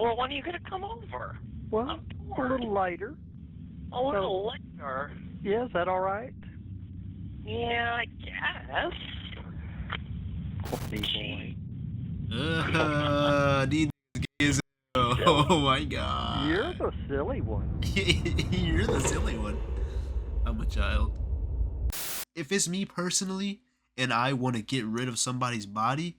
Well, when are you going to come over? Well, I'm a bored. little later. A little later? Yeah, is that all right? Yeah, I guess. Boy. These niggas oh my god. You're the silly one. You're the silly one. I'm a child. If it's me personally and I want to get rid of somebody's body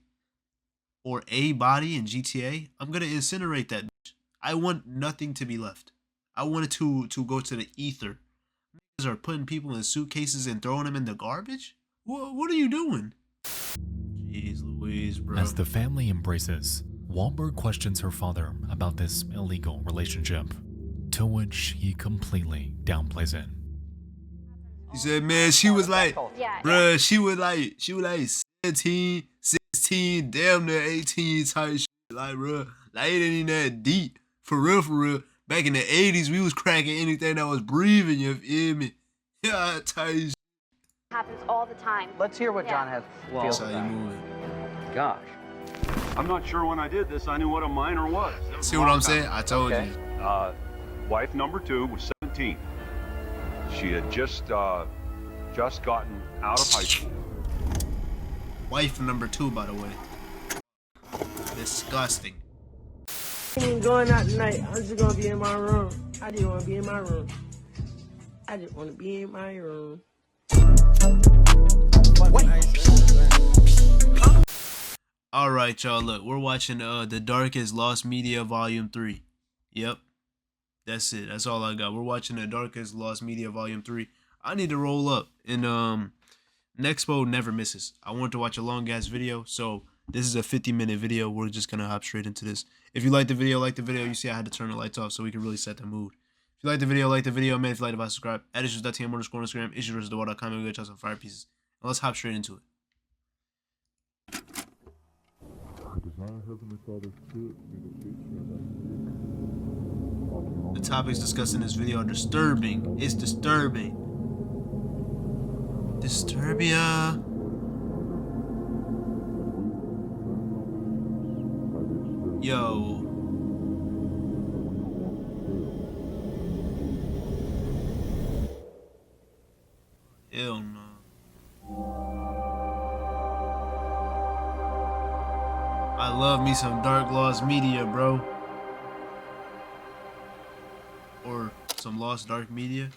or a body in GTA, I'm gonna incinerate that bitch. I want nothing to be left. I want it to go to the ether. Niggas are putting people in suitcases and throwing them in the garbage? What are you doing? Jeez Louise, bro. As the family embraces, Wahlberg questions her father about this illegal relationship, to which he completely downplays it. He said, man, she was like, Yeah, bruh, she was like 17, 16, damn near 18 type shit. Like, bruh, like, it ain't even that deep. For real, for real. Back in the 80s, we was cracking anything that was breathing, you feel me? Yeah, type shit. happens all the time. Let's hear what John has feels That's how you about. moving. Gosh. I'm not sure when I did this, I knew what a minor was. It was See a what long I'm saying? time. I told Okay. you. Wife number 2 was 17. She had just gotten out of high school. Wife number 2, by the way. Disgusting. I ain't going out tonight. I'm just gonna be in my room. I just wanna be in my room. I just wanna be in my room. Alright, y'all, look, we're watching The Darkest Lost Media Volume 3. Yep. That's it. That's all I got. We're watching The Darkest Lost Media Volume 3. I need to roll up. And Nexpo never misses. I wanted to watch a long ass video, so this is a 50-minute video. We're just gonna hop straight into this. If you like the video, You see I had to turn the lights off so we can really set the mood. If you like the video, man. If you like it, subscribe. At issues.tm _ on Instagram, issues.com, and we're gonna try some fire pieces. And let's hop straight into it. The topics discussed in this video are disturbing. It's disturbing. Disturbia. Yo. Hell no. I love me some Dark Lost Media, bro. Or some Lost Dark Media.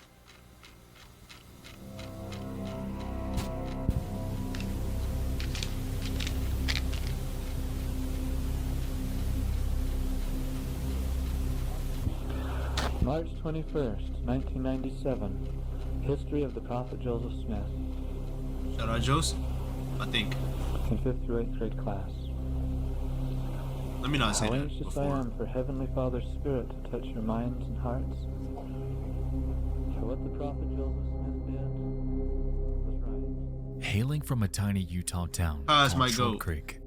March 21st, 1997. History of the Prophet Joseph Smith. Shout out Joseph, I think. In 5th through 8th grade class. Let me not say How that anxious I before. am for Heavenly Father's Spirit to touch your minds and hearts. For what the Prophet Joseph Smith did was right. Hailing from a tiny Utah town That's my called Short goat. Creek,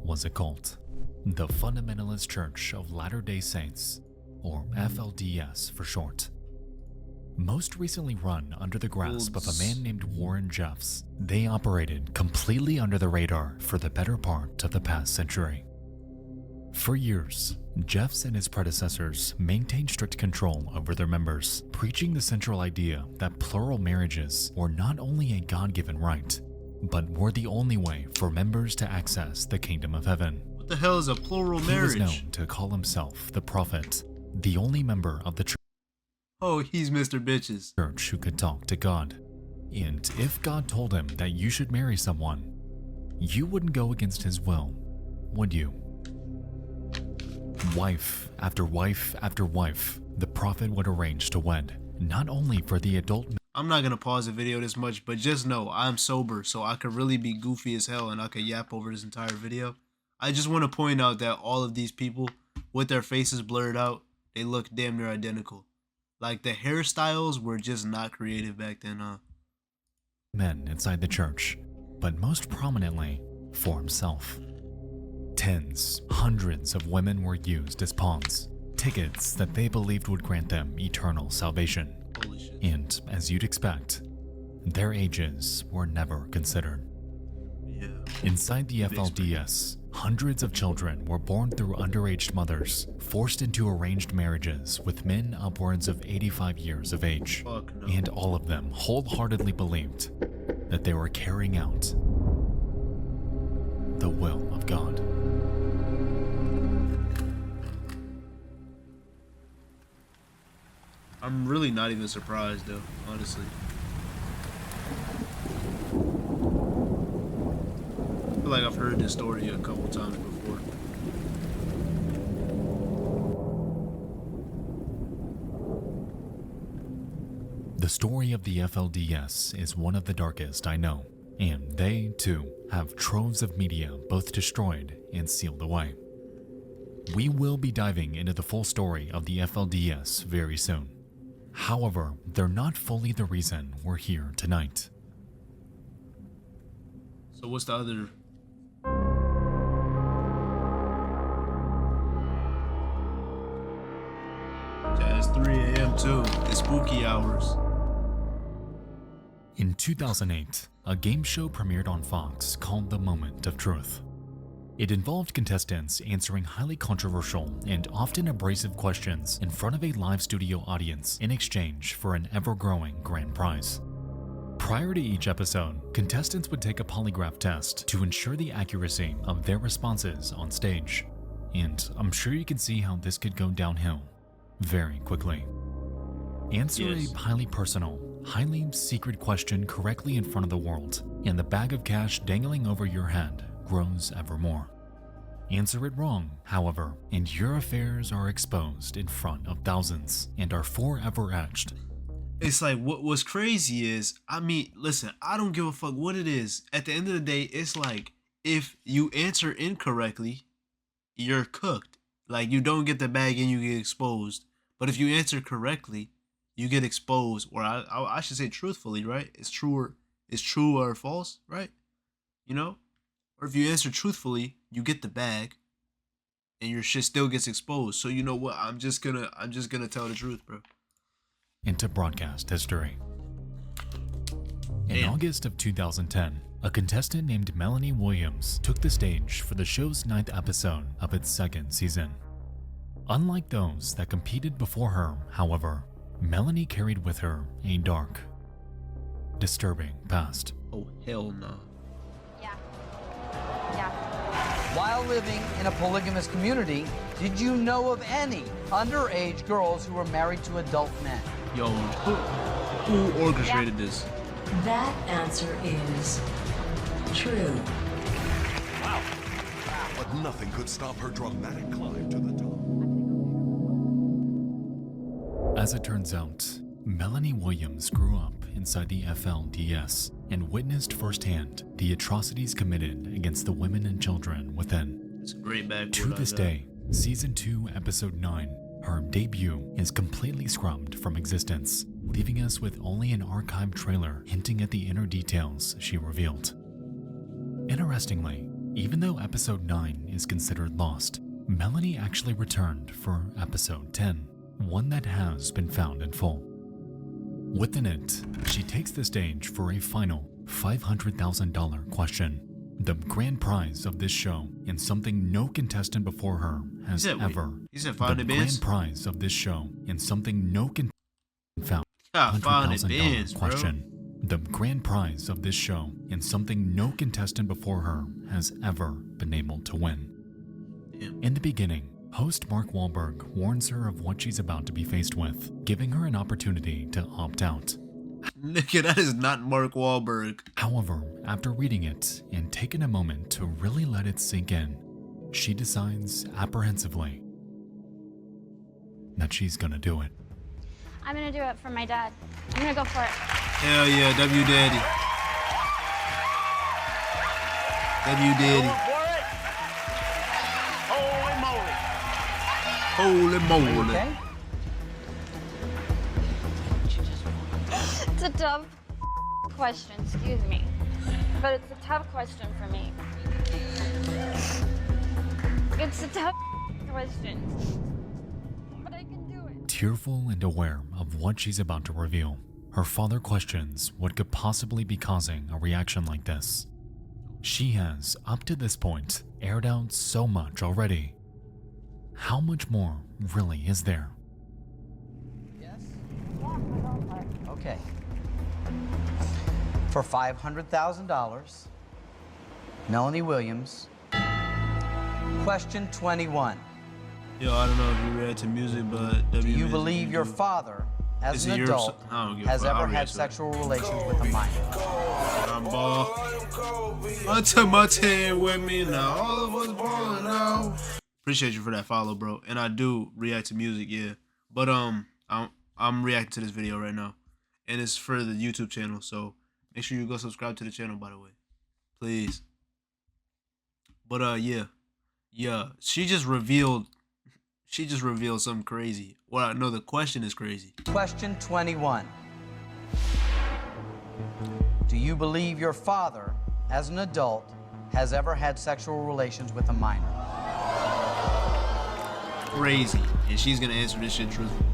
was a cult, the Fundamentalist Church of Latter-day Saints, or FLDS for short. Most recently run under the grasp of a man named Warren Jeffs, they operated completely under the radar for the better part of the past century. For years, Jeffs and his predecessors maintained strict control over their members, preaching the central idea that plural marriages were not only a God-given right, but were the only way for members to access the kingdom of heaven. What the hell is a plural He marriage? was known to call himself the prophet, the only member of the Oh, he's Mr. Bitches. church who could talk to God. And if God told him that you should marry someone, you wouldn't go against his will, would you? Wife after wife after wife, the prophet would arrange to wed, not only for the adult. I'm not gonna pause the video this much, but just know I'm sober, so I could really be goofy as hell and I could yap over this entire video. I just want to point out that all of these people, with their faces blurred out, they look damn near identical. Like, the hairstyles were just not creative back then, huh? Men inside the church, but most prominently for himself. Tens, hundreds of women were used as pawns, tickets that they believed would grant them eternal salvation. Holy shit. And as you'd expect, their ages were never considered. Yeah. Inside the FLDS, hundreds of children were born through underage mothers, forced into arranged marriages with men upwards of 85 years of age. Fuck no. And all of them wholeheartedly believed that they were carrying out the will of God. I'm really not even surprised though, honestly. I feel like I've heard this story a couple times before. The story of the FLDS is one of the darkest I know, and they, too, have troves of media both destroyed and sealed away. We will be diving into the full story of the FLDS very soon. However, they're not fully the reason we're here tonight. So what's the other? Yeah, it's 3 a.m. too. It's spooky hours. In 2008, a game show premiered on Fox called The Moment of Truth. It involved contestants answering highly controversial and often abrasive questions in front of a live studio audience in exchange for an ever-growing grand prize. Prior to each episode, contestants would take a polygraph test to ensure the accuracy of their responses on stage. And I'm sure you can see how this could go downhill very quickly. Answer Yes. a highly personal, highly secret question correctly in front of the world, and the bag of cash dangling over your head grows ever more. Answer it wrong, however, and your affairs are exposed in front of thousands and are forever etched. It's like what's crazy is, I mean, listen, I don't give a fuck what it is. At the end of the day, it's like if you answer incorrectly, you're cooked. Like you don't get the bag and you get exposed. But if you answer correctly, you get exposed, or I should say truthfully, right? It's true or false, right? You know? Or if you answer truthfully, you get the bag and your shit still gets exposed. So you know what? I'm just gonna tell the truth, bro. Into broadcast history. In Damn. August of 2010, a contestant named Melanie Williams took the stage for the show's 9th episode of its 2nd season. Unlike those that competed before her, however, Melanie carried with her a dark, disturbing past. Oh hell no. Yeah. While living in a polygamous community, did you know of any underage girls who were married to adult men? Yo, who orchestrated this? That answer is true. But nothing could stop her dramatic climb to the top. As it turns out, Melanie Williams grew up inside the FLDS and witnessed firsthand the atrocities committed against the women and children within. It's a great backboard. To this day, Season 2, Episode 9, her debut is completely scrubbed from existence, leaving us with only an archived trailer hinting at the inner details she revealed. Interestingly, even though Episode 9 is considered lost, Melanie actually returned for Episode 10, one that has been found in full. Within it, she takes the stage for a final $500,000 question, the grand prize of this show, and something no contestant before her has ever. You said The 500 bands? grand prize of this show, and something no contestant found. God, 500 $100,000 bands, bro. question. The grand prize of this show, and something no contestant before her has ever been able to win. Damn. In the beginning, host Mark Wahlberg warns her of what she's about to be faced with, giving her an opportunity to opt out. Nigga, that is not Mark Wahlberg. However, after reading it and taking a moment to really let it sink in, she decides apprehensively that she's gonna do it. I'm gonna do it for my dad. I'm gonna go for it. Hell yeah, W Daddy. W Daddy. Holy moly. Okay. It's a tough question, excuse me. But it's a tough question for me. It's a tough question. But I can do it. Tearful and aware of what she's about to reveal, her father questions what could possibly be causing a reaction like this. She has, up to this point, aired out so much already. How much more really is there? Yes? Okay. For $500,000, Melanie Williams. Question 21. Yo, I don't know if you read to music, but Do you believe your father, as an adult, has ever had sexual relations with a minor? I took my 10 with me now. All of us balling out. Appreciate you for that follow, bro. And I do react to music, yeah. But I'm reacting to this video right now, and it's for the YouTube channel. So make sure you go subscribe to the channel, by the way, please. But yeah. She just revealed something crazy. Well, no, the question is crazy. Question 21. Do you believe your father, as an adult, has ever had sexual relations with a minor? Crazy. And she's gonna answer this shit truthfully.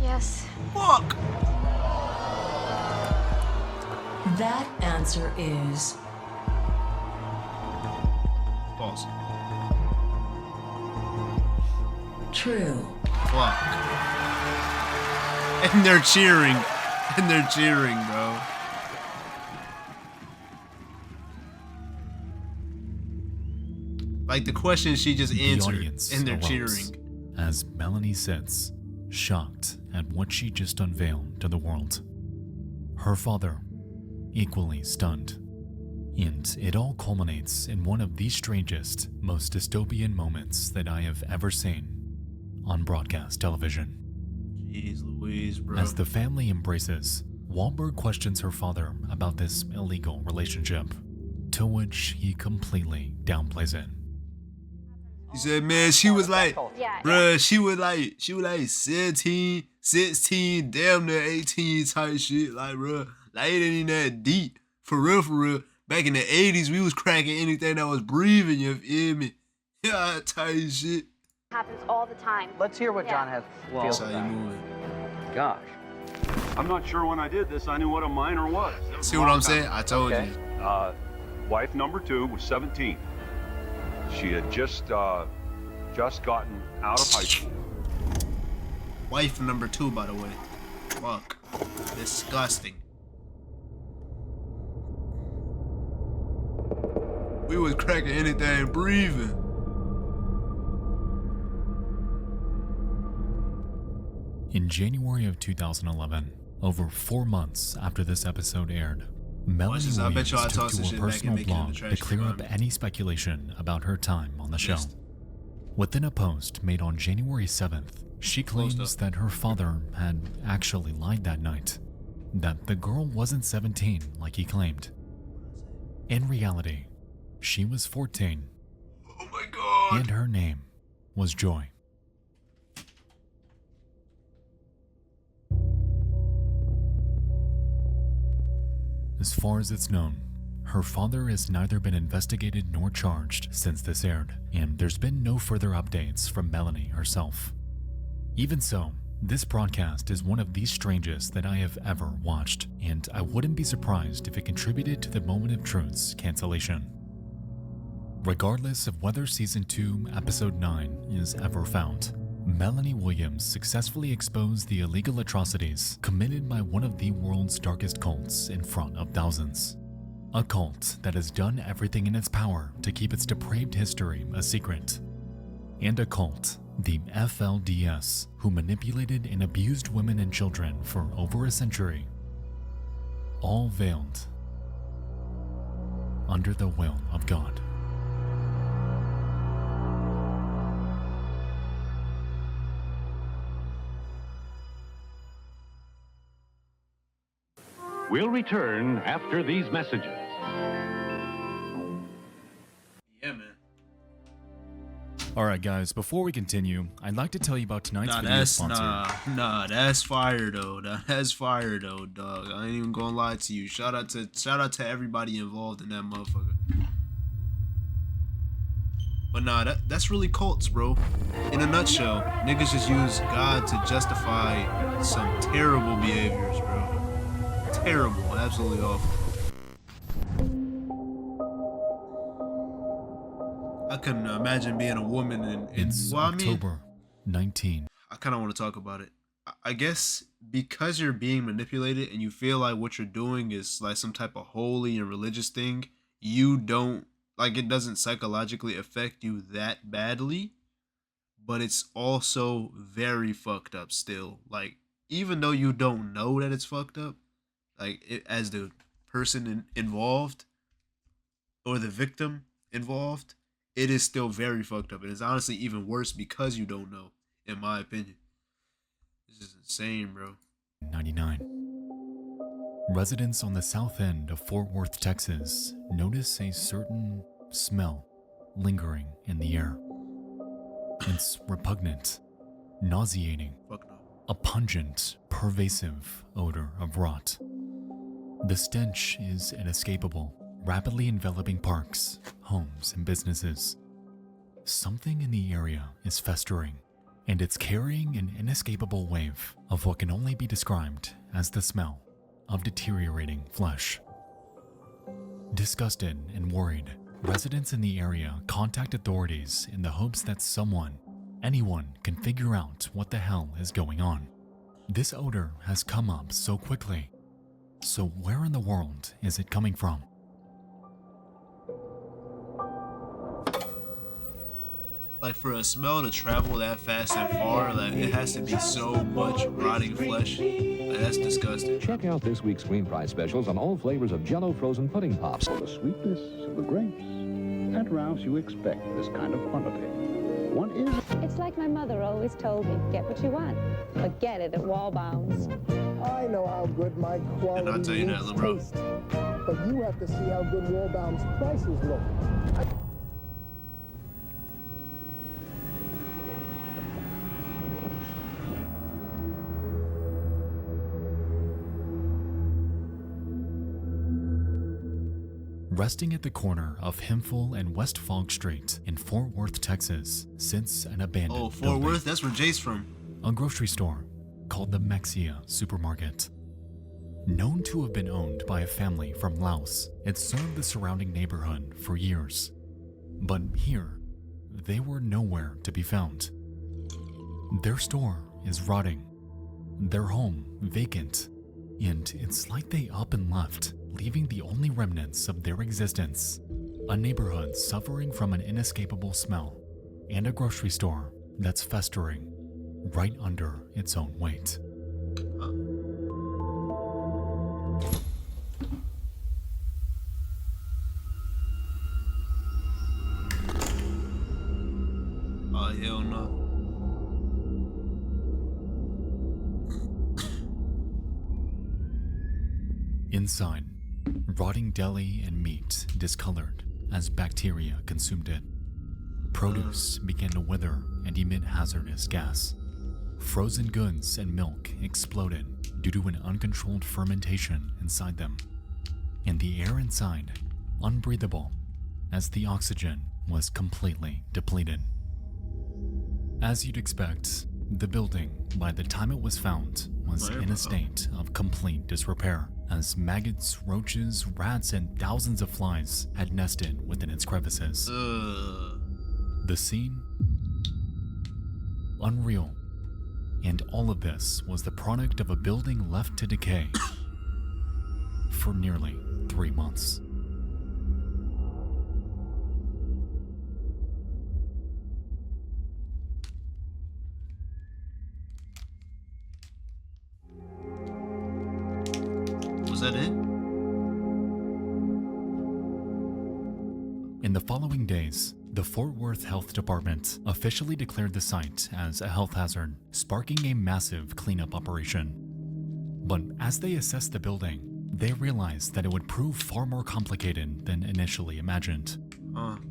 Yes. Fuck! That answer is false. True. Fuck. And they're cheering. And they're cheering, bro. Like the question she just answered, and they're cheering. As Melanie sits, shocked at what she just unveiled to the world. Her father, equally stunned. And it all culminates in one of the strangest, most dystopian moments that I have ever seen on broadcast television. Jeez Louise, bro. As the family embraces, Wahlberg questions her father about this illegal relationship, to which he completely downplays it. He said, man, she was like, Yeah. bruh, she was like 17, 16, damn near 18 type shit. Like, bruh, like it ain't even that deep. For real. Back in the 80s, we was cracking anything that was breathing, you feel me? Yeah, type shit. Happens all the time. Let's hear what John has feels That's how you about. moving. Gosh. I'm not sure when I did this, I knew what a minor was. See what I'm saying? I told Okay. you. Wife number 2 was 17. She had just gotten out of high school. Wife number 2, by the way. Fuck. Disgusting. We was cracking anything breathing. In January of 2011, over 4 months after this episode aired, Melanie this? I bet Williams you I took tossed to this her shit back and personal make it in the blog to trash clear up environment. any speculation about her time on the show. Yes. Within a post made on January 7th, she claims that her father had actually lied that night, that the girl wasn't 17 like he claimed. In reality, she was 14. Oh my god. And her name was Joy. As far as it's known, her father has neither been investigated nor charged since this aired, and there's been no further updates from Melanie herself. Even so, this broadcast is one of the strangest that I have ever watched, and I wouldn't be surprised if it contributed to the Moment of Truth's cancellation. Regardless of whether Season 2, Episode 9 is ever found, Melanie Williams successfully exposed the illegal atrocities committed by one of the world's darkest cults in front of thousands. A cult that has done everything in its power to keep its depraved history a secret. And a cult, the FLDS, who manipulated and abused women and children for over a century. All veiled under the will of God. We'll return after these messages. Yeah, man. Alright guys, before we continue, I'd like to tell you about tonight's video sponsor. That's fire though. That's fire though, dog. I ain't even gonna lie to you. Shout out to everybody involved in that motherfucker. But nah, that's really cults, bro. In a nutshell, niggas just use God to justify some terrible behaviors, bro. Terrible, absolutely awful. I couldn't imagine being a woman in It's well, October 19. I kind of want to talk about it. I guess because you're being manipulated and you feel like what you're doing is like some type of holy and religious thing, you don't, like, it doesn't psychologically affect you that badly, but it's also very fucked up still. Like, even though you don't know that it's fucked up, like, as the person involved or the victim involved, it is still very fucked up. And it's honestly even worse because you don't know, in my opinion. This is insane, bro. 99. Residents on the south end of Fort Worth, Texas, notice a certain smell lingering in the air. It's repugnant, nauseating, a pungent, pervasive odor of rot. The stench is inescapable, rapidly enveloping parks, homes, and businesses. Something in the area is festering, and it's carrying an inescapable wave of what can only be described as the smell of deteriorating flesh. Disgusted and worried, residents in the area contact authorities in the hopes that anyone can figure out what the hell is going on. This odor has come up so quickly. So where in the world is it coming from? Like, for a smell to travel that fast and far, like, it has to be so much rotting flesh. Like, that's disgusting. Check out this week's Green Price specials on all flavors of Jell-O frozen pudding pops. For the sweetness of the grapes. At Ralph's, you expect this kind of quantity. One is... It's like my mother always told me, get what you want, but get it at Wallbounds. I know how good my quality And I'll tell you that, little bro. taste, but you have to see how good Wallbounds prices look. Resting at the corner of Hemphill and West Fogg Street in Fort Worth, Texas, sits an abandoned Oh, Fort building. Worth? That's where Jay's from. A grocery store called the Mexia Supermarket. Known to have been owned by a family from Laos, it served the surrounding neighborhood for years. But here, they were nowhere to be found. Their store is rotting, their home vacant, and it's like they up and left, leaving the only remnants of their existence. A neighborhood suffering from an inescapable smell, and a grocery store that's festering right under its own weight. Oh, hell no. Inside, rotting deli and meat discolored as bacteria consumed it. Produce began to wither and emit hazardous gas. Frozen goods and milk exploded due to an uncontrolled fermentation inside them. And the air inside, unbreathable, as the oxygen was completely depleted. As you'd expect, the building, by the time it was found, was in a state of complete disrepair, as maggots, roaches, rats, and thousands of flies had nested within its crevices. The scene? Unreal. And all of this was the product of a building left to decay for nearly 3 months. Was that it? In the following days, the Fort Worth Health Department officially declared the site as a health hazard, sparking a massive cleanup operation. But as they assessed the building, they realized that it would prove far more complicated than initially imagined.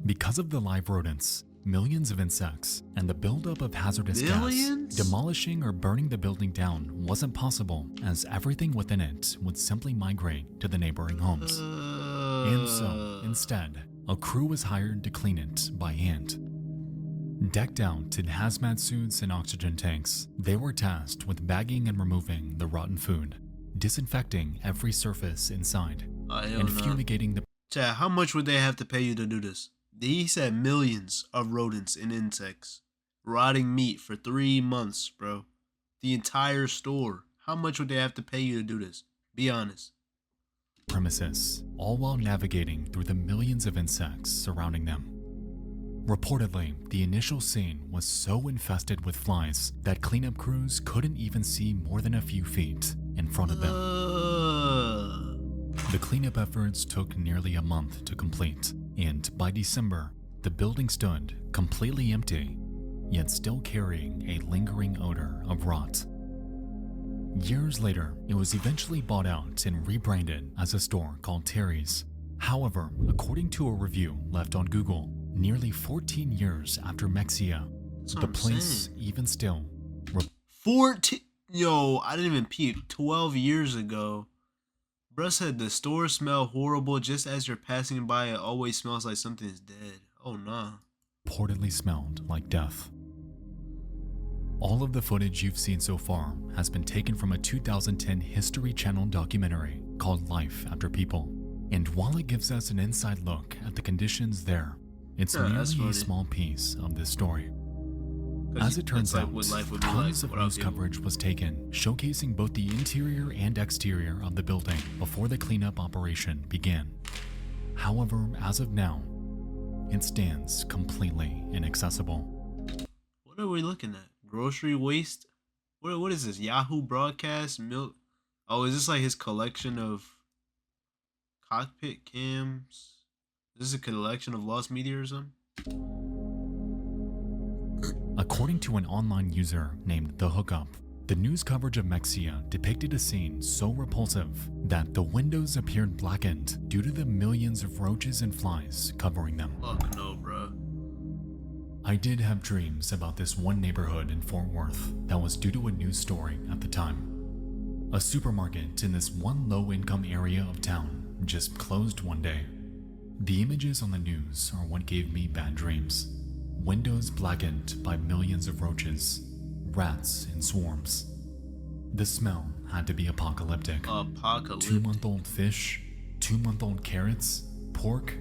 Because of the live rodents, millions of insects, and the buildup of hazardous gas, demolishing or burning the building down wasn't possible, as everything within it would simply migrate to the neighboring homes. And so, instead, a crew was hired to clean it by hand. Decked out in hazmat suits and oxygen tanks, they were tasked with bagging and removing the rotten food, disinfecting every surface inside, and fumigating the... Chad, how much would they have to pay you to do this? He said millions of rodents and insects. Rotting meat for 3 months, bro. The entire store. How much would they have to pay you to do this? Be honest. Premises, all while navigating through the millions of insects surrounding them. Reportedly, the initial scene was so infested with flies that cleanup crews couldn't even see more than a few feet in front of them. The cleanup efforts took nearly a month to complete, and by December, the building stood completely empty, yet still carrying a lingering odor of rot. Years later, it was eventually bought out and rebranded as a store called Terry's. However, according to a review left on Google, nearly 14 years after Mexia, the place even still... 14? Yo, I didn't even peep. 12 years ago. Bruh said the store smelled horrible just as you're passing by. It always smells like something's dead. Oh, nah. Reportedly smelled like death. All of the footage you've seen so far has been taken from a 2010 History Channel documentary called Life After People. And while it gives us an inside look at the conditions there, it's merely a small piece of this story. As it turns out, tons of news coverage was taken, showcasing both the interior and exterior of the building before the cleanup operation began. However, as of now, it stands completely inaccessible. What are we looking at? Grocery waste? What is this? Yahoo broadcast? Milk? Oh, is this like his collection of cockpit cams? Is this a collection of lost media or something? According to an online user named The Hookup, the news coverage of Mexia depicted a scene so repulsive that the windows appeared blackened due to the millions of roaches and flies covering them. Fuck no, bro. I did have dreams about this one neighborhood in Fort Worth that was due to a news story at the time. A supermarket in this one low-income area of town just closed one day. The images on the news are what gave me bad dreams. Windows blackened by millions of roaches, rats in swarms. The smell had to be apocalyptic. 2-month-old fish, 2-month-old carrots, pork,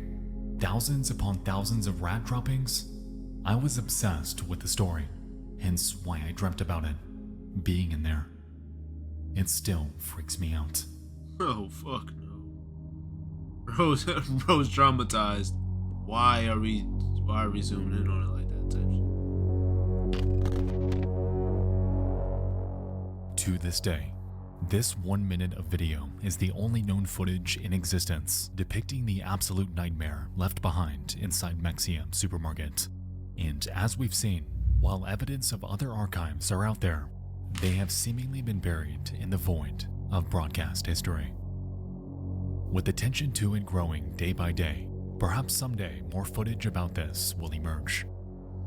thousands upon thousands of rat droppings. I was obsessed with the story, hence why I dreamt about it, being in there. It still freaks me out. Oh, fuck no. Bro's traumatized. Why are we zooming in on it like that type shit? To this day, this 1 minute of video is the only known footage in existence depicting the absolute nightmare left behind inside Mexia supermarket. And as we've seen, while evidence of other archives are out there, they have seemingly been buried in the void of broadcast history. With attention to it growing day by day, perhaps someday more footage about this will emerge.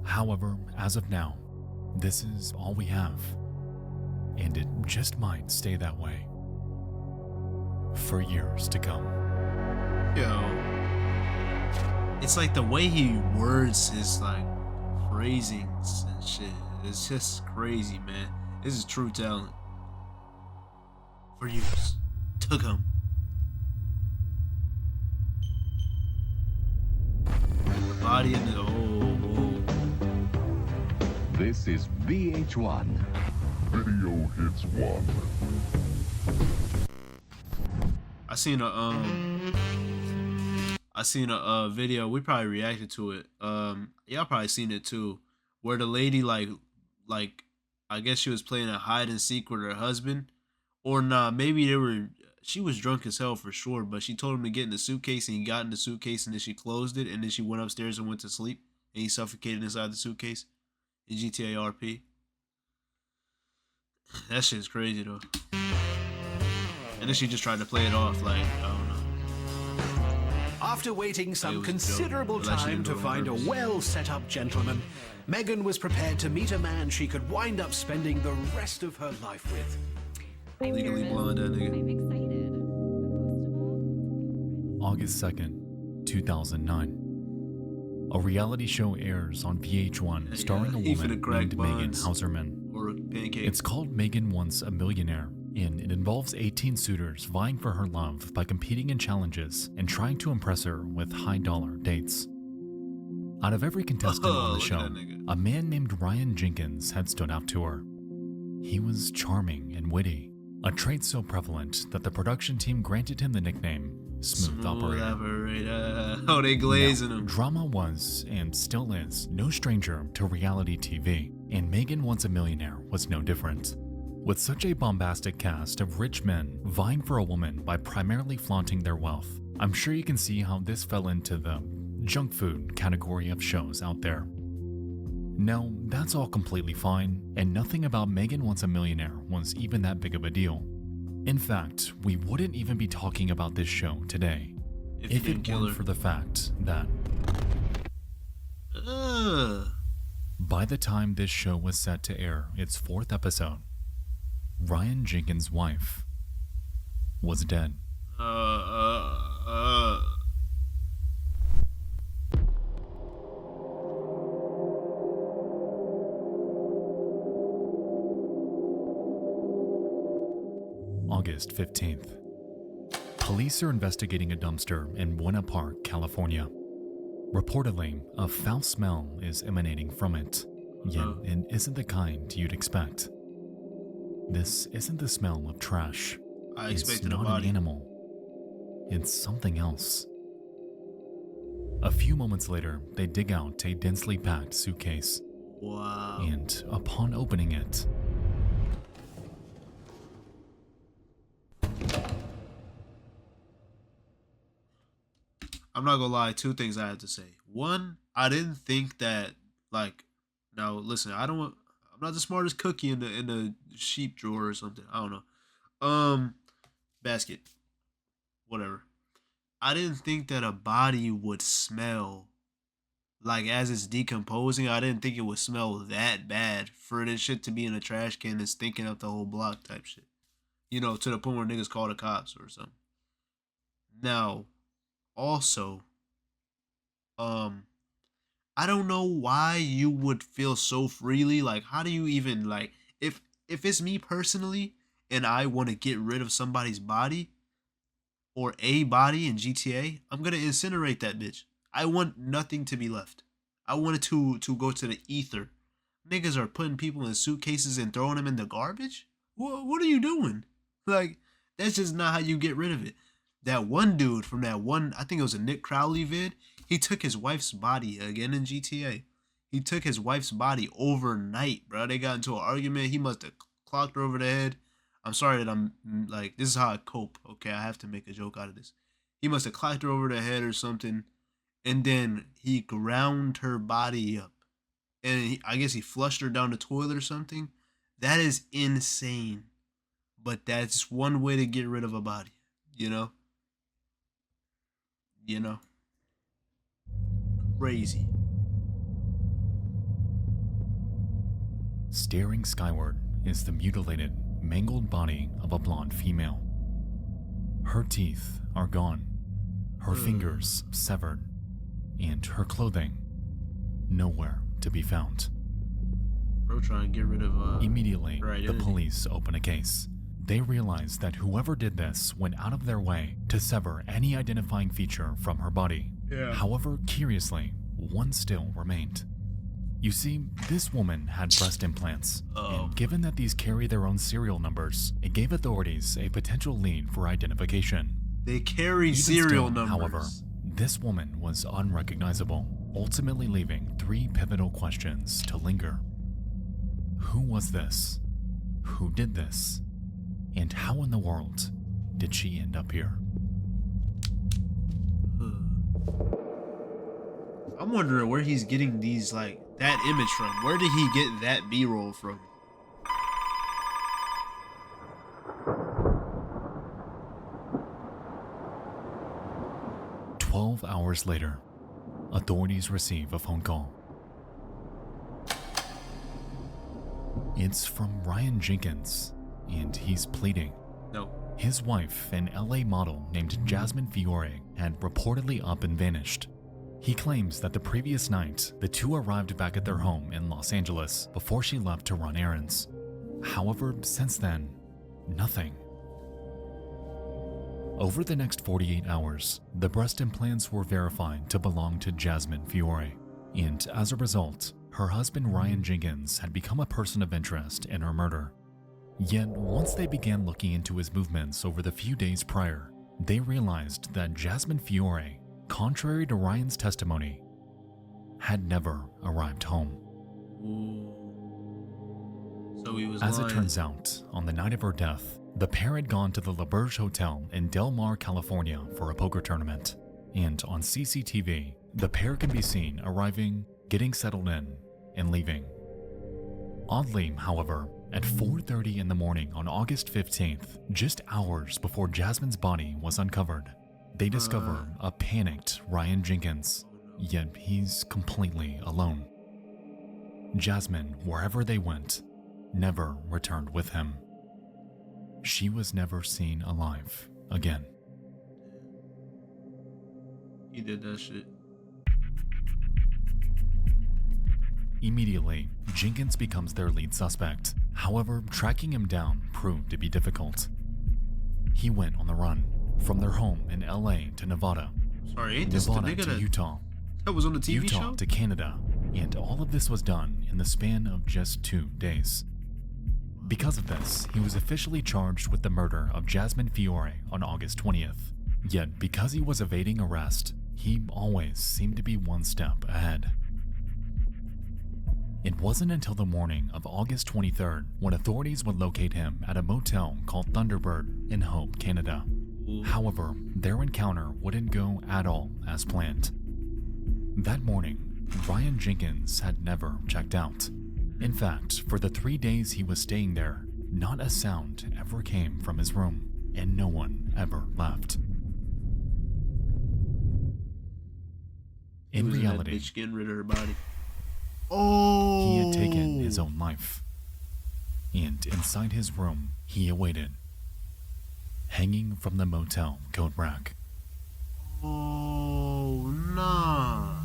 However, as of now, this is all we have. And it just might stay that way for years to come. Yo, it's like the way he words his like phrasings and shit. It's just crazy, man. This is true talent. For years to come. The body in the This is VH1. Video Hits 1. I seen a video, we probably reacted to it. Y'all probably seen it too, where the lady like I guess she was playing a hide and seek with her husband, or nah, maybe she was drunk as hell for sure, but she told him to get in the suitcase, and he got in the suitcase, and then she closed it, and then she went upstairs and went to sleep, and he suffocated inside the suitcase in GTA RP. That shit's crazy though. And then she just tried to play it off like, I don't know. After waiting some considerable time to find a well-set-up gentleman, Megan was prepared to meet a man she could wind up spending the rest of her life with. Legally blonde, that nigga. I'm excited. August 2nd, 2009. A reality show airs on VH1 starring a woman named Megan Hauserman. Or a pancake. It's called Megan Wants a Millionaire, and it involves 18 suitors vying for her love by competing in challenges and trying to impress her with high-dollar dates. Out of every contestant on the show, a man named Ryan Jenkins had stood out to her. He was charming and witty, a trait so prevalent that the production team granted him the nickname Smooth Operator. Oh, they glazing him. Drama was, and still is, no stranger to reality TV, and Megan Wants a Millionaire was no different. With such a bombastic cast of rich men vying for a woman by primarily flaunting their wealth, I'm sure you can see how this fell into the junk food category of shows out there. Now, that's all completely fine, and nothing about Megan Wants a Millionaire was even that big of a deal. In fact, we wouldn't even be talking about this show today if it weren't for the fact that by the time this show was set to air its 4th episode, Ryan Jenkins' wife was dead. August 15th. Police are investigating a dumpster in Buena Park, California. Reportedly, a foul smell is emanating from it, yet it isn't the kind you'd expect. This isn't the smell of trash. It's not an animal. It's something else. A few moments later, they dig out a densely packed suitcase. Wow. And upon opening it, I'm not gonna lie, 2 things I have to say. 1, I didn't think that, like, now listen, I'm not the smartest cookie in the sheep drawer or something. I don't know. Basket. Whatever. I didn't think that a body would smell like as it's decomposing. I didn't think it would smell that bad for this shit to be in a trash can and stinking up the whole block type shit. You know, to the point where niggas call the cops or something. Now, also, I don't know why you would feel so freely. Like, how do you even, like, if it's me personally and I want to get rid of somebody's body or a body in GTA, I'm gonna incinerate that bitch. I want nothing to be left. I want it to go to the ether. Niggas are putting people in suitcases and throwing them in the garbage. What are you doing? Like, that's just not how you get rid of it. That one dude from that one, I think it was a Nick Crowley vid, he took his wife's body again in GTA. He took his wife's body overnight, bro. They got into an argument. He must have clocked her over the head. I'm sorry that I'm like, this is how I cope. Okay, I have to make a joke out of this. He must have clocked her over the head or something. And then he ground her body up. And I guess he flushed her down the toilet or something. That is insane. But that's one way to get rid of a body, you know? You know? Crazy. Staring skyward is the mutilated, mangled body of a blonde female. Her teeth are gone, her fingers severed, and her clothing nowhere to be found. Bro, trying to get rid of Immediately, the police open a case. They realize that whoever did this went out of their way to sever any identifying feature from her body. Yeah. However, curiously, one still remained. You see, this woman had breast implants, and given that these carry their own serial numbers, it gave authorities a potential lead for identification. They carry Even serial still, numbers. However, this woman was unrecognizable, ultimately leaving 3 pivotal questions to linger. Who was this? Who did this? And how in the world did she end up here? I'm wondering where he's getting these, like, that image from. Where did he get that B-roll from? Hours later, authorities receive a phone call. It's from Ryan Jenkins, and he's pleading. No. His wife, an LA model named Jasmine Fiore, had reportedly up and vanished. He claims that the previous night, the two arrived back at their home in Los Angeles before she left to run errands. However, since then, nothing. Over the next 48 hours, the breast implants were verified to belong to Jasmine Fiore, and as a result, her husband Ryan Jenkins had become a person of interest in her murder. Yet, once they began looking into his movements over the few days prior, they realized that Jasmine Fiore, contrary to Ryan's testimony, had never arrived home. So he was As lying. it turns out, on the night of her death, the pair had gone to the LaBerge Hotel in Del Mar, California for a poker tournament. And on CCTV, the pair can be seen arriving, getting settled in, and leaving. Oddly, however, at 4:30 in the morning on August 15th, just hours before Jasmine's body was uncovered, they discover a panicked Ryan Jenkins, yet he's completely alone. Jasmine, wherever they went, never returned with him. She was never seen alive again. He did that shit. Immediately, Jenkins becomes their lead suspect. However, tracking him down proved to be difficult. He went on the run, from their home in LA to Nevada, Sorry, ain't this the Nevada nigga to that Utah, was on the TV Utah show? to Canada, and all of this was done in the span of just 2 days. Because of this, he was officially charged with the murder of Jasmine Fiore on August 20th. Yet, because he was evading arrest, he always seemed to be one step ahead. It wasn't until the morning of August 23rd when authorities would locate him at a motel called Thunderbird in Hope, Canada. However, their encounter wouldn't go at all as planned. That morning, Ryan Jenkins had never checked out. In fact, for the 3 days he was staying there, not a sound ever came from his room, and no one ever left. In reality, bitch getting rid of her body. He had taken his own life. And inside his room, he awaited, hanging from the motel coat rack. Oh, nah.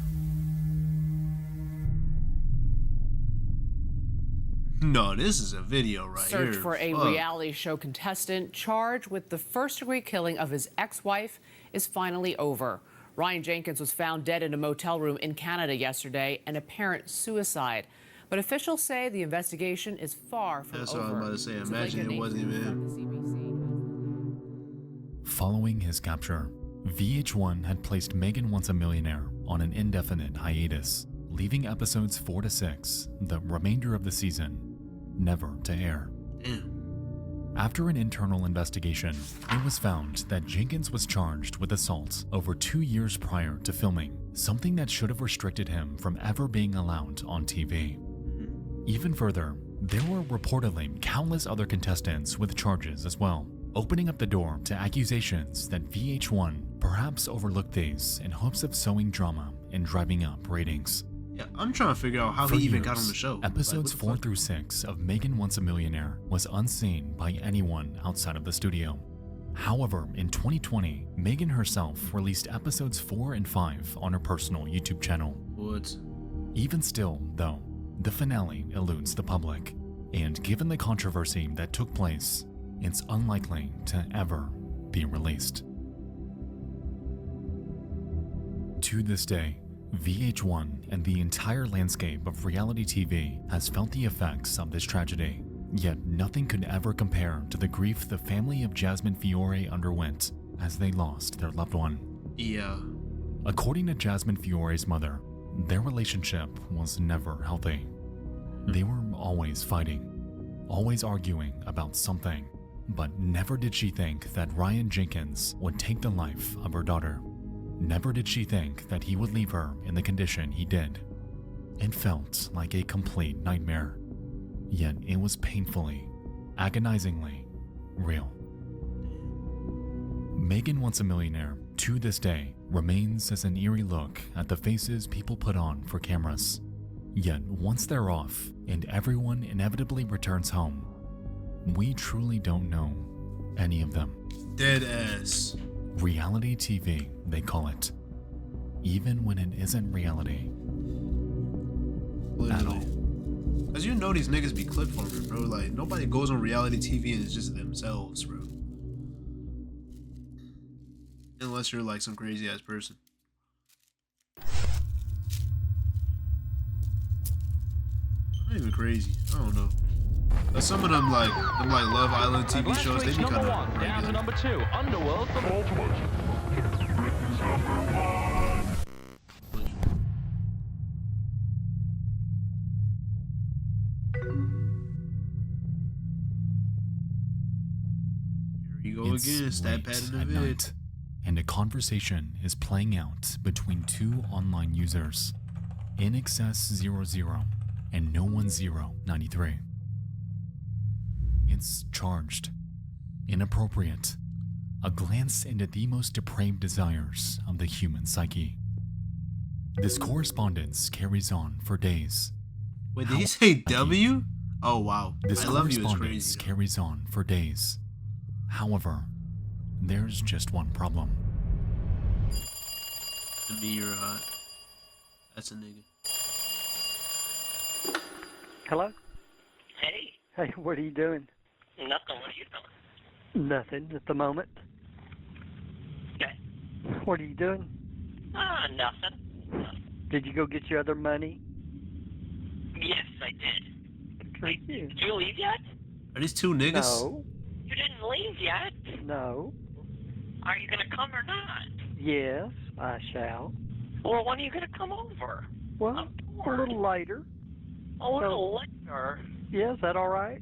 No, this is a video right here. Search for a Fuck. reality show contestant charged with the first-degree killing of his ex-wife is finally over. Ryan Jenkins was found dead in a motel room in Canada yesterday, an apparent suicide. But officials say the investigation is far from That's over. what I was about to say. Imagine it wasn't even him. Following his capture, VH1 had placed Megan Once a Millionaire on an indefinite hiatus, leaving episodes 4 to 6, the remainder of the season, never to air. Damn. After an internal investigation, it was found that Jenkins was charged with assault over 2 years prior to filming, something that should have restricted him from ever being allowed on TV. Even further, there were reportedly countless other contestants with charges as well, opening up the door to accusations that VH1 perhaps overlooked these in hopes of sowing drama and driving up ratings. Yeah, I'm trying to figure out how For he even years, got on the show. Episodes Like, 4 through 6 of Megan Once a Millionaire was unseen by anyone outside of the studio. However, in 2020, Megan herself released episodes 4 and 5 on her personal YouTube channel. What? Even still, though, the finale eludes the public, and given the controversy that took place, it's unlikely to ever be released. To this day, VH1 and the entire landscape of reality TV has felt the effects of this tragedy, yet nothing could ever compare to the grief the family of Jasmine Fiore underwent as they lost their loved one. Yeah. According to Jasmine Fiore's mother, their relationship was never healthy. They were always fighting, always arguing about something, but never did she think that Ryan Jenkins would take the life of her daughter. Never did she think that he would leave her in the condition he did. It felt like a complete nightmare, yet it was painfully, agonizingly real. Megan Once a Millionaire, to this day, remains as an eerie look at the faces people put on for cameras. Yet once they're off and everyone inevitably returns home, we truly don't know any of them. Dead ass. Reality TV, they call it. even when it isn't reality at all. Cause you know these niggas be clip farming, bro. Like nobody goes on reality TV and it's just themselves, bro. Unless you're like some crazy ass person. Not even crazy. I don't know. But some of them like Love Island TV shows, they be kind of down to number 2, Underworld from Ultimate. Here you go again, stat pad in the vid. Night, and a conversation is playing out between two online users, InExcess00 and No1093. It's charged, inappropriate, a glance into the most depraved desires of the human psyche. This correspondence carries on for days. Wait, did he say W? Oh wow. This I love you is correspondence crazy. carries on for days. However, there's just one problem. To me, you're hot. That's a nigga. Hello? Hey, Hey, what are you doing? nothing. What are you doing? Nothing at the moment. Okay. What are you doing? Nothing. Did you go get your other money? Yes, I did. Thank you. Did you leave yet? Are these two niggas? No. You didn't leave yet. No. Are you gonna come or not? Yes, I shall. Well, when are you gonna come over? Well, I'm a bored. little later. A little later. Yeah, is that all right?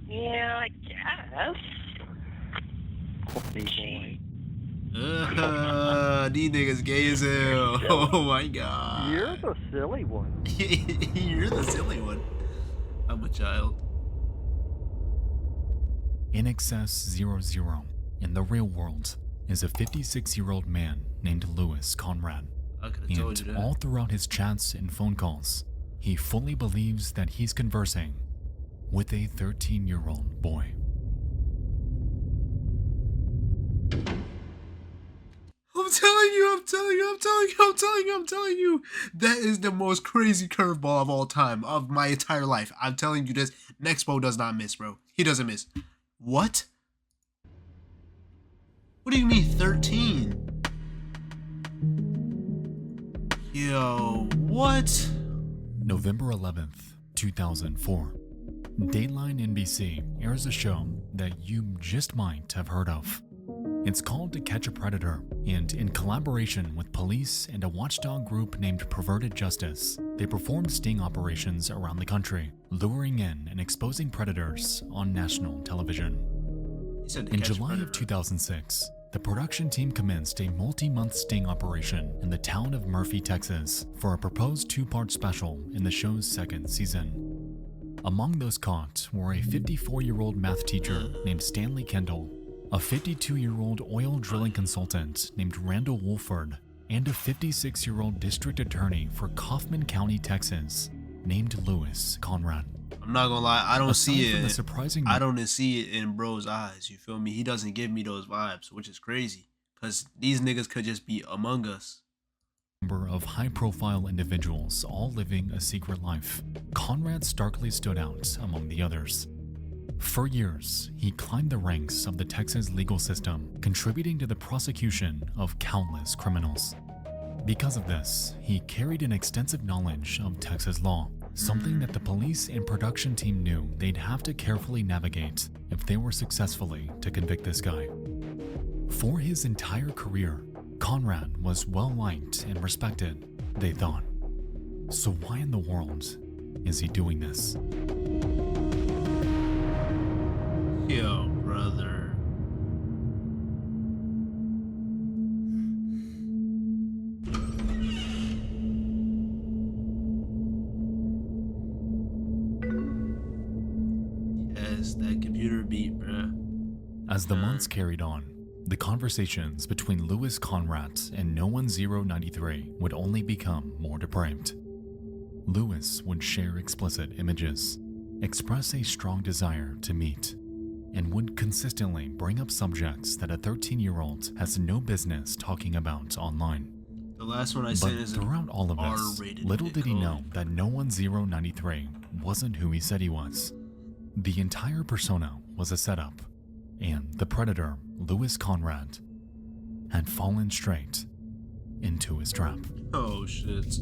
Yeah, I guess. Boy. These niggas gay as hell. Oh my god. You're the silly one. You're the silly one. I'm a child. InExcess00 in the real world is a 56-year-old man named Louis Conrad. I could have told you And that. all throughout his chats and phone calls, he fully believes that he's conversing with a 13-year-old boy. I'm telling you. That is the most crazy curveball of all time of my entire life. I'm telling you this. Nexpo does not miss, bro. He doesn't miss. What? What do you mean 13? Yo, what? November 11th, 2004. Dateline NBC airs a show that you just might have heard of. It's called To Catch a Predator, and in collaboration with police and a watchdog group named Perverted Justice, they performed sting operations around the country, luring in and exposing predators on national television. In July of 2006, the production team commenced a multi-month sting operation in the town of Murphy, Texas, for a proposed two-part special in the show's second season. Among those caught were a 54-year-old math teacher named Stanley Kendall, a 52-year-old oil drilling consultant named Randall Wolford, and a 56-year-old district attorney for Kaufman County, Texas, named Louis Conrad. I'm not gonna lie, I don't see Aside from it. the surprising I don't see it in bro's eyes. You feel me? He doesn't give me those vibes, which is crazy. Cause these niggas could just be among us. Number of high-profile individuals all living a secret life, Conrad starkly stood out among the others. For years, he climbed the ranks of the Texas legal system, contributing to the prosecution of countless criminals. Because of this, he carried an extensive knowledge of Texas law, something that the police and production team knew they'd have to carefully navigate if they were successfully to convict this guy. For his entire career, Conrad was well-liked and respected, they thought. So why in the world is he doing this? Yo, brother. Yes, that computer beat, bruh. As the months carried on, the conversations between Louis Conrad and No1093 would only become more depraved. Louis would share explicit images, express a strong desire to meet, and would consistently bring up subjects that a 13-year-old has no business talking about online. The last one I But sent is throughout all of this, little did he know that No 1093 wasn't who he said he was. The entire persona was a setup, and the predator, Louis Conrad, had fallen straight into his trap. Oh shit.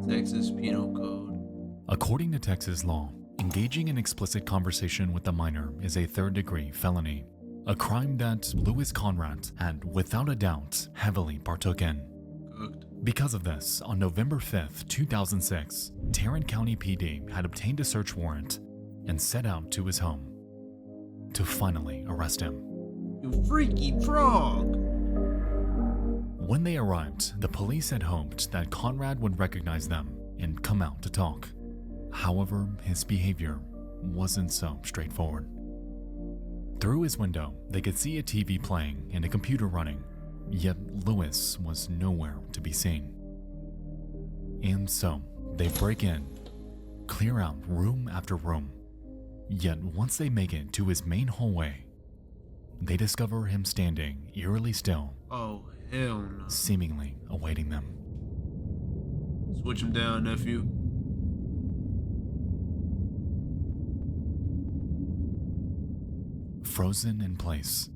Texas Penal Code. According to Texas law, engaging in explicit conversation with a minor is a third-degree felony, a crime that Louis Conrad had, without a doubt, heavily partook in. Because of this, on November 5th, 2006, Tarrant County PD had obtained a search warrant and set out to his home to finally arrest him. You freaky frog! When they arrived, the police had hoped that Conrad would recognize them and come out to talk. However, his behavior wasn't so straightforward. Through his window, they could see a TV playing and a computer running, yet Louis was nowhere to be seen. And so, they break in, clear out room after room, yet once they make it to his main hallway, they discover him standing eerily still. Oh, hell no. Seemingly awaiting them. Switch him down, nephew. Frozen in place,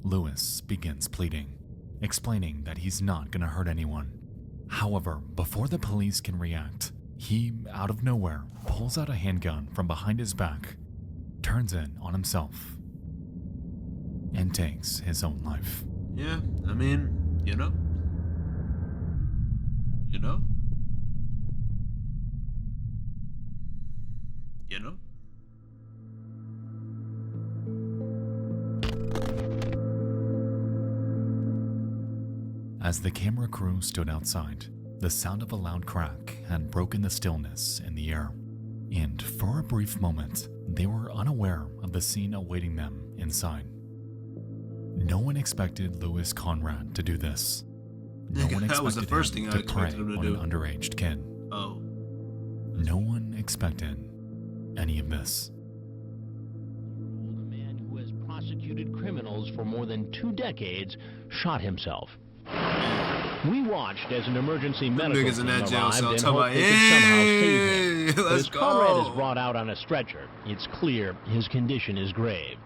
Louis begins pleading, explaining that he's not gonna hurt anyone. However, before the police can react, he, out of nowhere, pulls out a handgun from behind his back, turns it on himself, and takes his own life. Yeah, I mean, you know? You know? You know? As the camera crew stood outside, the sound of a loud crack had broken the stillness in the air, and for a brief moment, they were unaware of the scene awaiting them inside. No one expected Louis Conrad to do this. No one That was the expected first him thing I to prey expected him to on do. an underage kid. Oh. No one expected any of this. Who has prosecuted criminals for more than 2 decades, shot himself. We watched as an emergency medical niggas in team that jail arrived cell and talking hoped about, they could somehow save him. But let's as Conrad go. is brought out on a stretcher, it's clear his condition is grave.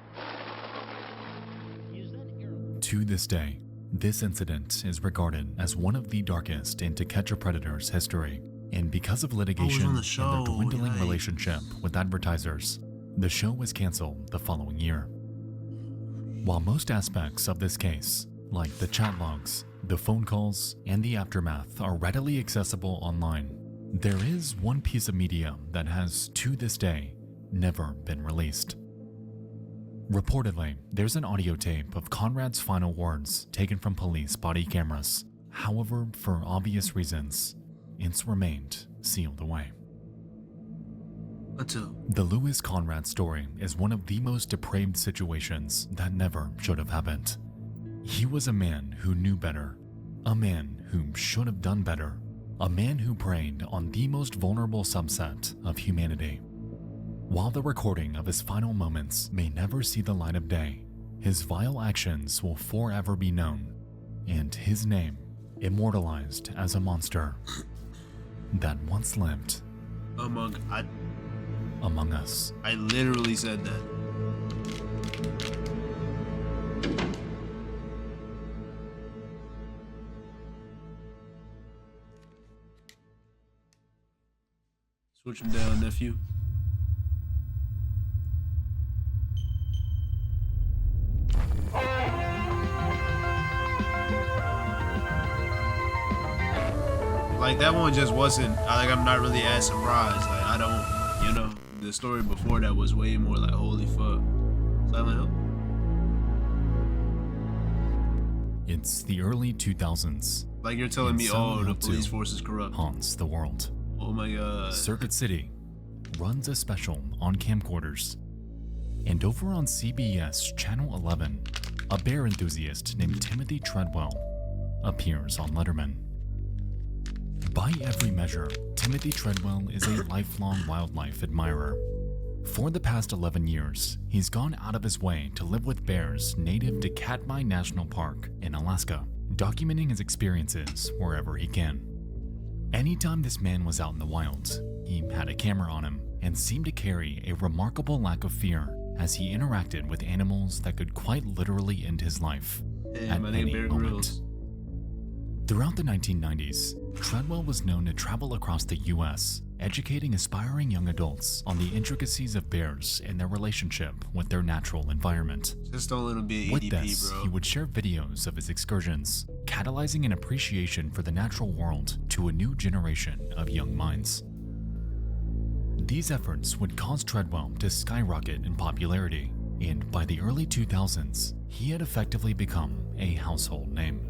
To this day, this incident is regarded as one of the darkest in To Catch a Predator's history, and because of litigation and their dwindling relationship with advertisers, the show was canceled the following year. While most aspects of this case, like the chat logs, the phone calls, and the aftermath are readily accessible online, there is one piece of media that has, to this day, never been released. Reportedly, there's an audio tape of Conrad's final words taken from police body cameras. However, for obvious reasons, it's remained sealed away. The Louis Conrad story is one of the most depraved situations that never should have happened. He was a man who knew better, a man who should have done better, a man who preyed on the most vulnerable subset of humanity. While the recording of his final moments may never see the light of day, his vile actions will forever be known, and his name immortalized as a monster that once lived among us. I literally said that. Switch him down, nephew. Like, that one just wasn't, like, I'm not really as surprised. Like, I don't, you know, the story before that was way more like, holy fuck. Silent Hill? It's the early 2000s. Like, you're telling me, oh, the police force is corrupt. Haunts the world. Oh my god. Circuit City runs a special on camcorders. And over on CBS Channel 11, a bear enthusiast named Timothy Treadwell appears on Letterman. By every measure, Timothy Treadwell is a lifelong wildlife admirer. For the past 11 years, he's gone out of his way to live with bears native to Katmai National Park in Alaska, documenting his experiences wherever he can. Anytime this man was out in the wild, he had a camera on him and seemed to carry a remarkable lack of fear as he interacted with animals that could quite literally end his life at any moment. Throughout the 1990s, Treadwell was known to travel across the U.S., educating aspiring young adults on the intricacies of bears and their relationship with their natural environment. Just don't let him be an With ADP, this, bro. he would share videos of his excursions, catalyzing an appreciation for the natural world to a new generation of young minds. These efforts would cause Treadwell to skyrocket in popularity, and by the early 2000s, he had effectively become a household name.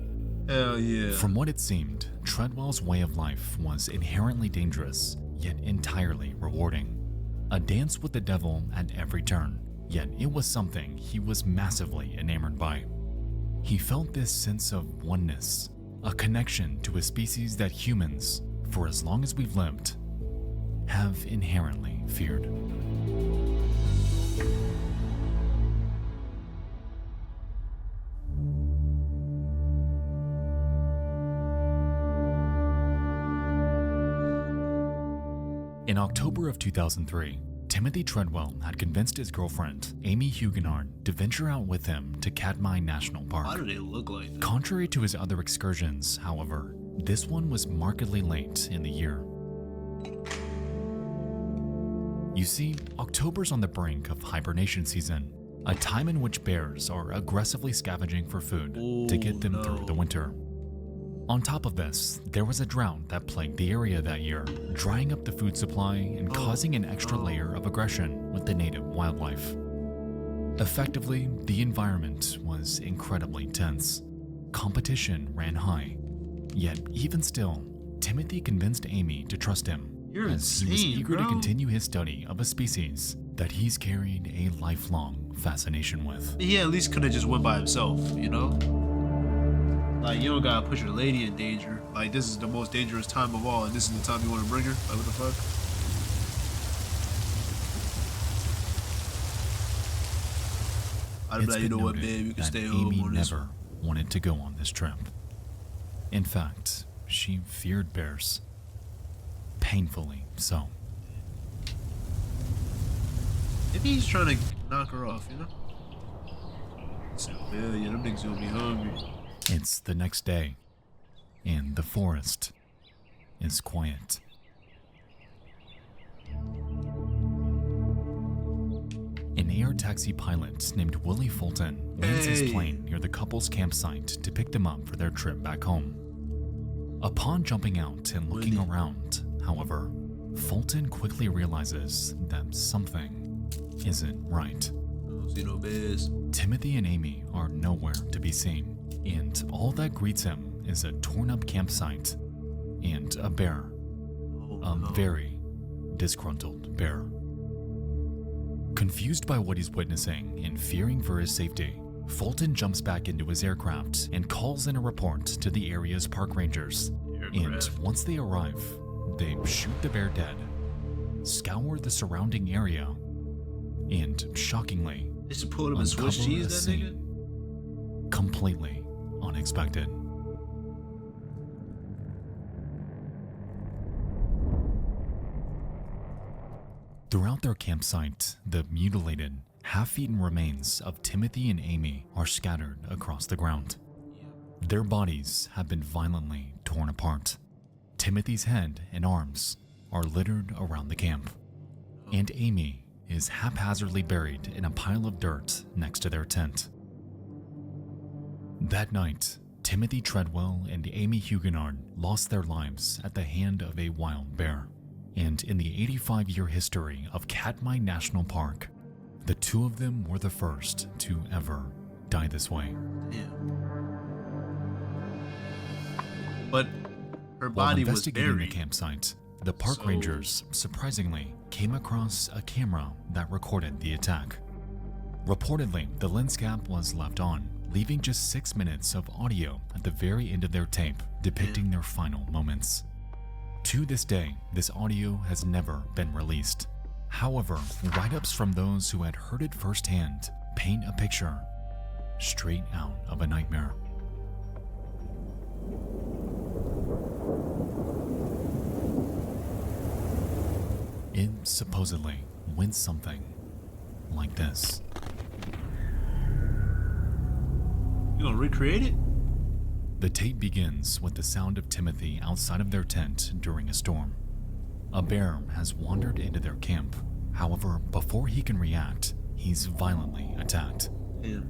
Hell yeah. From what it seemed, Treadwell's way of life was inherently dangerous, yet entirely rewarding. A dance with the devil at every turn, yet it was something he was massively enamored by. He felt this sense of oneness, a connection to a species that humans, for as long as we've lived, have inherently feared. In October of 2003, Timothy Treadwell had convinced his girlfriend, Amy Huguenard, to venture out with him to Katmai National Park. Why do they look like that? Contrary to his other excursions, however, this one was markedly late in the year. You see, October's on the brink of hibernation season, a time in which bears are aggressively scavenging for food to get them through the winter. On top of this, there was a drought that plagued the area that year, drying up the food supply and causing an extra layer of aggression with the native wildlife. Effectively, the environment was incredibly tense. Competition ran high. Yet, even still, Timothy convinced Amy to trust him, as he was eager to continue his study of a species that he's carried a lifelong fascination with. He at least could have just went by himself, you know? Like, you don't gotta put your lady in danger. Like, this is the most dangerous time of all, and this is the time you want to bring her? Like, what the fuck? I'd be like, you know what, babe, you can stay home Amy on this never wanted to go on this trip. In fact, she feared bears. Painfully so. Maybe he's trying to knock her off, you know? So, yeah, them niggas gonna be hungry. It's the next day, and the forest is quiet. An air taxi pilot named Willie Fulton lands his plane near the couple's campsite to pick them up for their trip back home. Upon jumping out and looking around, however, Fulton quickly realizes that something isn't right. I don't see no bears. Timothy and Amy are nowhere to be seen, and all that greets him is a torn-up campsite and a bear. A very disgruntled bear. Confused by what he's witnessing and fearing for his safety, Fulton jumps back into his aircraft and calls in a report to the area's park rangers. And once they arrive, they shoot the bear dead, scour the surrounding area, and shockingly, they should pull him and Swiss cheese that nigga? Completely unexpected. Throughout their campsite, the mutilated, half-eaten remains of Timothy and Amy are scattered across the ground. Their bodies have been violently torn apart. Timothy's head and arms are littered around the camp, and Amy is haphazardly buried in a pile of dirt next to their tent. That night, Timothy Treadwell and Amy Huguenard lost their lives at the hand of a wild bear. And in the 85-year history of Katmai National Park, the two of them were the first to ever die this way. Yeah. But her body was buried. While investigating the campsite, the park rangers surprisingly came across a camera that recorded the attack. Reportedly, the lens cap was left on, leaving just 6 minutes of audio at the very end of their tape depicting their final moments. To this day, this audio has never been released, However, write-ups from those who had heard it firsthand paint a picture straight out of a nightmare. It supposedly went something like this. You gonna recreate it? The tape begins with the sound of Timothy outside of their tent during a storm. A bear has wandered into their camp. However, before he can react, he's violently attacked. Damn.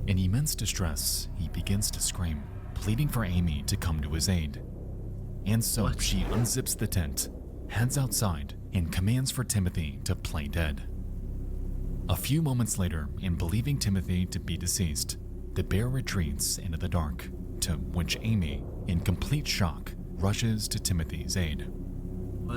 In immense distress, he begins to scream, pleading for Amy to come to his aid. And so she unzips the tent, heads outside, and commands for Timothy to play dead. A few moments later, in believing Timothy to be deceased, the bear retreats into the dark, to which Amy, in complete shock, rushes to Timothy's aid.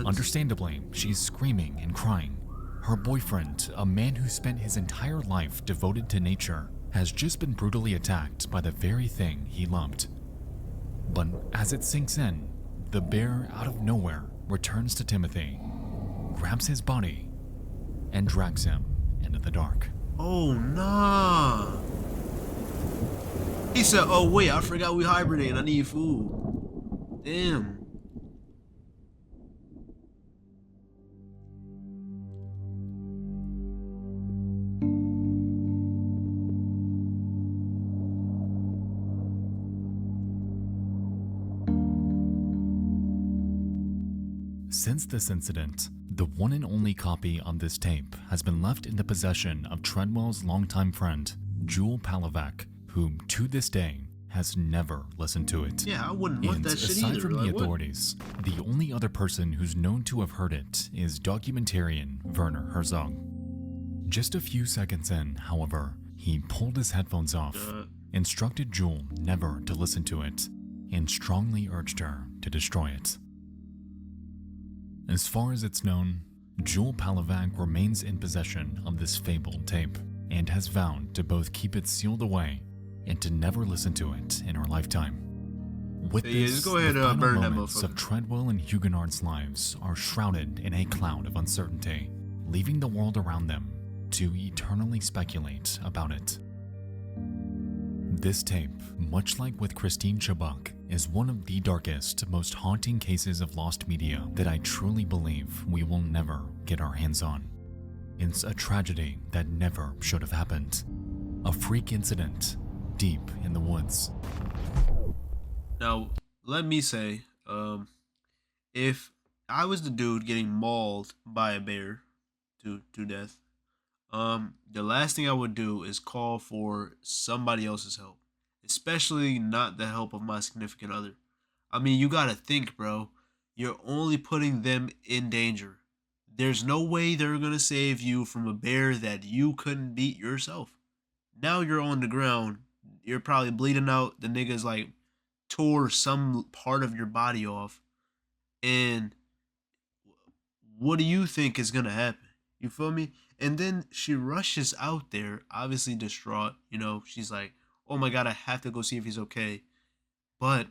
Understandably, she's screaming and crying. Her boyfriend, a man who spent his entire life devoted to nature, has just been brutally attacked by the very thing he loved. But as it sinks in, the bear out of nowhere returns to Timothy, grabs his body, and drags him into the dark. Oh, nah. He said, oh, wait, I forgot we hibernate. I need food. Damn. Since this incident, the one and only copy of this tape has been left in the possession of Treadwell's longtime friend, Jewel Palovak, who, to this day, has never listened to it. Yeah, I wouldn't want that shit aside either. from Like, the what? authorities, the only other person who's known to have heard it is documentarian Werner Herzog. Just a few seconds in, however, he pulled his headphones off, instructed Jewel never to listen to it, and strongly urged her to destroy it. As far as it's known, Jewel Palovak remains in possession of this fabled tape and has vowed to both keep it sealed away and to never listen to it in her lifetime. With Yeah, this, just go ahead, the final burn that moments of motherfucker. Treadwell and Huguenot's lives are shrouded in a cloud of uncertainty, leaving the world around them to eternally speculate about it. This tape, much like with Christine Chubbuck, is one of the darkest, most haunting cases of lost media that I truly believe we will never get our hands on. It's a tragedy that never should have happened. A freak incident deep in the woods. Now, let me say, if I was the dude getting mauled by a bear to death, the last thing I would do is call for somebody else's help, especially not the help of my significant other. I mean, you gotta think, bro. You're only putting them in danger. There's no way they're gonna save you from a bear that you couldn't beat yourself. Now you're on the ground. You're probably bleeding out. The nigga's like tore some part of your body off. And what do you think is gonna happen? You feel me? And then she rushes out there, obviously distraught. You know, she's like, oh my God, I have to go see if he's okay. But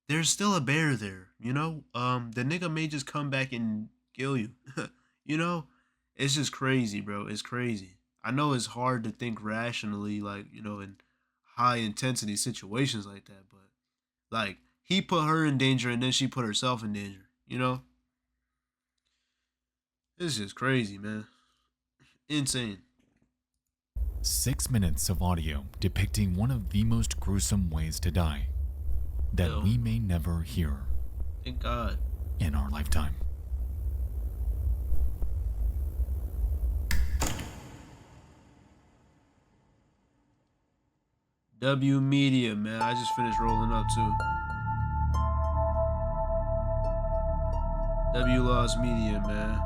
there's still a bear there, you know? The nigga may just come back and kill you. You know? It's just crazy, bro. It's crazy. I know it's hard to think rationally, like, you know, in high intensity situations like that, but like, he put her in danger and then she put herself in danger, you know? It's just crazy, man. Insane. 6 minutes of audio depicting one of the most gruesome ways to die that we may never hear. Thank God. In our lifetime. W Media, man. I just finished rolling up too. W Lost Media, man.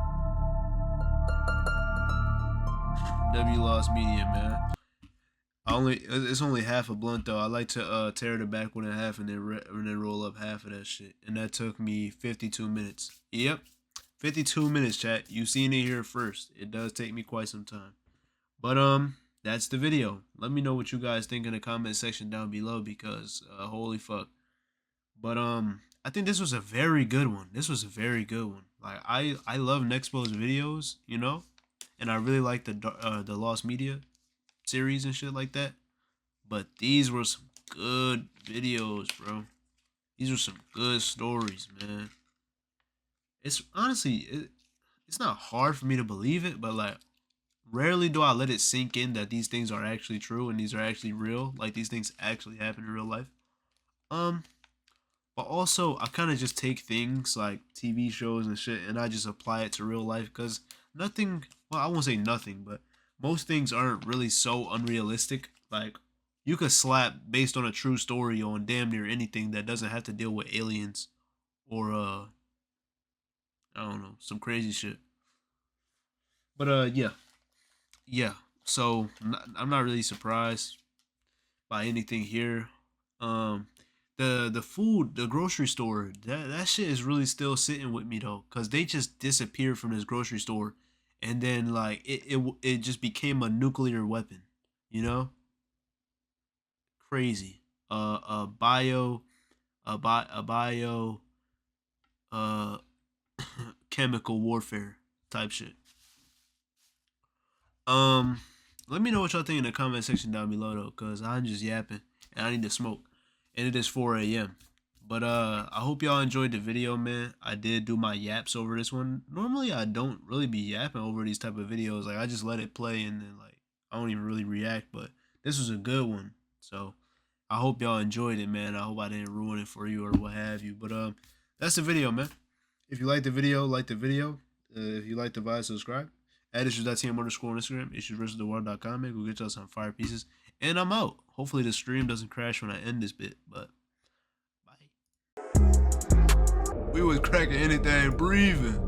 W Lost Media, man. It's only half a blunt though. I like to tear the back one in half and then roll up half of that shit. And that took me 52 minutes. Yep, 52 minutes, chat. You seen it here first. It does take me quite some time. But that's the video. Let me know what you guys think in the comment section down below because holy fuck. But I think this was a very good one. This was a very good one. Like I love Nexpo's videos, you know, and I really like the Lost Media series and shit like that. But these were some good videos, bro. These were some good stories, man. It's honestly, it's not hard for me to believe it, but like rarely do I let it sink in that these things are actually true and these are actually real. Like these things actually happen in real life. But also I kind of just take things like TV shows and shit and I just apply it to real life because nothing, well, I won't say nothing, but most things aren't really so unrealistic. Like you could slap based on a true story on damn near anything that doesn't have to deal with aliens or I don't know, some crazy shit. But yeah. So I'm not really surprised by anything here. The food, the grocery store, that shit is really still sitting with me though, cause they just disappeared from this grocery store, and then like it just became a nuclear weapon, you know? Crazy. A bio, uh chemical warfare type shit. Let me know what y'all think in the comment section down below though, cause I'm just yapping and I need to smoke, and it is 4 a.m. But I hope y'all enjoyed the video, man. I did do my yaps over this one. Normally I don't really be yapping over these type of videos. Like I just let it play and then like I don't even really react. But this was a good one, so I hope y'all enjoyed it, man. I hope I didn't ruin it for you or what have you. But that's the video, man. If you like the video, like the video. If you like the vibe, subscribe. At issues.tm on Instagram, issues.theworld.com. Go get y'all some fire pieces. And I'm out. Hopefully the stream doesn't crash when I end this bit. But bye. We was cracking anything breathing.